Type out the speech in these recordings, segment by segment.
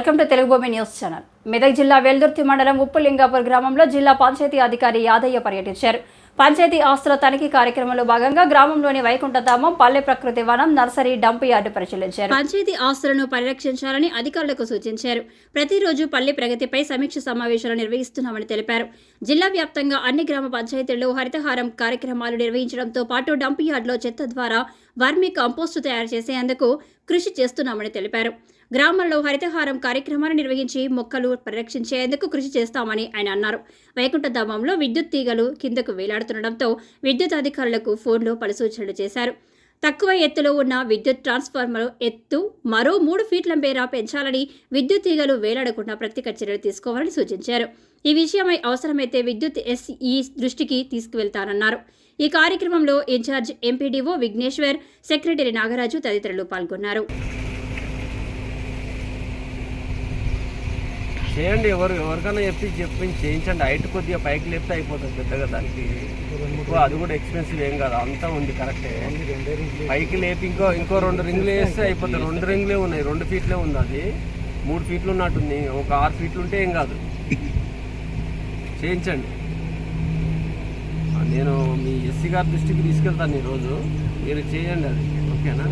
Welcome to Telugu భూమి news channel. Medak జిల్లా వెల్దుర్తి మండలం ఉప్పులింగాపూర్ గ్రామంలో జిల్లా పంచాయతీ అధికారి యాదయ్య పర్యటించారు. పంచాయతీ ఆస్తుల తనిఖీ కార్యక్రమంలో భాగంగా గ్రామంలోని వైకుంఠధామం, పల్లె ప్రకృతి వనం, నర్సరీ, డంప్ యార్డు పరిశీలించారు. పంచాయతీ ఆస్తులను పరిరక్షించాలని అధికారులకు సూచించారు. ప్రతిరోజు పల్లె ప్రగతిపై సమీక్ష సమావేశాలు నిర్వహిస్తున్నామని తెలిపారు. జిల్లా వ్యాప్తంగా అన్ని గ్రామ పంచాయతీల్లో హరితహారం కార్యక్రమాలు నిర్వహించడంతో పాటు డంప్ యార్డులో చెత్త ద్వారా వర్మీ కంపోస్టు తయారు చేసేందుకు కృషి చేస్తున్నామని తెలిపారు. గ్రామాల్లో హరితహారం కార్యక్రమాన్ని నిర్వహించి మొక్కలు పరిరక్షించేందుకు కృషి చేస్తామని ఆయన అన్నారు. వైకుంఠధామంలో విద్యుత్ తీగలు కిందకు వేలాడుతుండటంతో విద్యుత్ అధికారులకు ఫోన్లో పలు సూచనలు చేశారు. తక్కువ ఎత్తులో ఉన్న విద్యుత్ ట్రాన్స్ఫార్మర్ ఎత్తు మరో 3 ఫీట్ల మేర పెంచాలని, విద్యుత్ తీగలు వేలాడకుండా ప్రత్యేక చర్యలు తీసుకోవాలని సూచించారు. ఈ విషయమై అవసరమైతే విద్యుత్ ఎస్ఈ దృష్టికి తీసుకువెళ్తానన్నారు. ఈ కార్యక్రమంలో incharge MPDO Vigneshwar, secretary Nagaraju తదితరులు పాల్గొన్నారు. చేయండి, ఎవరికైనా చెప్పించి చేయించండి. హైట్ కొద్దిగా పైకి లేపితే అయిపోతుంది. పెద్దగా దానికి అది కూడా ఎక్స్పెన్సివ్ ఏం కాదు, అంతా ఉంది కరెక్టే. పైకి లేపి ఇంకో 2 రింగులు వేస్తే అయిపోతుంది. 2 రింగులే ఉన్నాయి, 2 ఫీట్లే ఉంది. అది 3 ఫీట్లు ఉన్నట్టుంది. ఒక 6 ఫీట్లు ఉంటే ఏం కాదు, చేయించండి. నేను మీ ఎస్సీ గారి దృష్టికి తీసుకెళ్తాను ఈరోజు, మీరు చేయండి అది, ఓకేనా?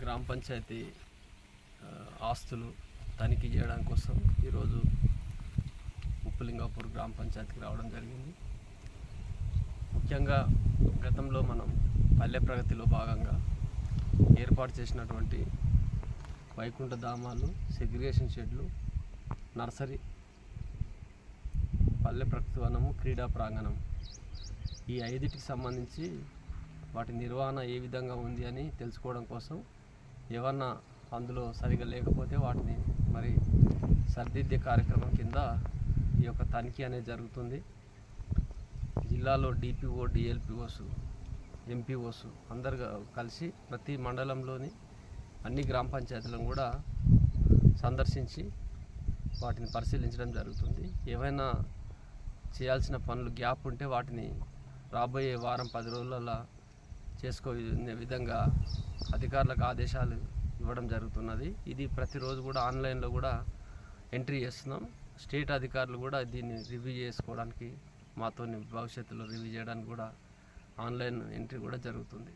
గ్రామ పంచాయతీ ఆస్తులు తనిఖీ చేయడం కోసం ఈరోజు ఉప్పులింగాపూర్ గ్రామ పంచాయతీకి రావడం జరిగింది. ముఖ్యంగా గతంలో మనం పల్లె ప్రగతిలో భాగంగా ఏర్పాటు చేసినటువంటి వైకుంఠధామాలు, సెగ్రిగేషన్ షెడ్లు, నర్సరీ, పల్లె ప్రకృతి వనము, క్రీడా ప్రాంగణం, ఈ 5టికి సంబంధించి వాటి నిర్వహణ ఏ విధంగా ఉంది అని తెలుసుకోవడం కోసం, ఏమన్నా అందులో సరిగా లేకపోతే వాటిని మరి సరిదిద్దే కార్యక్రమం కింద ఈ యొక్క తనిఖీ అనేది జరుగుతుంది. జిల్లాలో డిపిఓ, డిఎల్పిఓస్, ఎంపీఓస్ అందరు కలిసి ప్రతి మండలంలోని అన్ని గ్రామ పంచాయతీలను కూడా సందర్శించి వాటిని పరిశీలించడం జరుగుతుంది. ఏవైనా చేయాల్సిన పనులు గ్యాప్ ఉంటే వాటిని రాబోయే వారం 10 రోజులలో చేసుకునే విధంగా అధికారులకు ఆదేశాలు ఇవ్వడం జరుగుతున్నది. ఇది ప్రతిరోజు కూడా ఆన్లైన్లో కూడా ఎంట్రీ చేస్తున్నాం. స్టేట్ అధికారులు కూడా దీన్ని రివ్యూ చేసుకోవడానికి, మాతో భవిష్యత్తులో రివ్యూ చేయడానికి కూడా ఆన్లైన్ ఎంట్రీ కూడా జరుగుతుంది.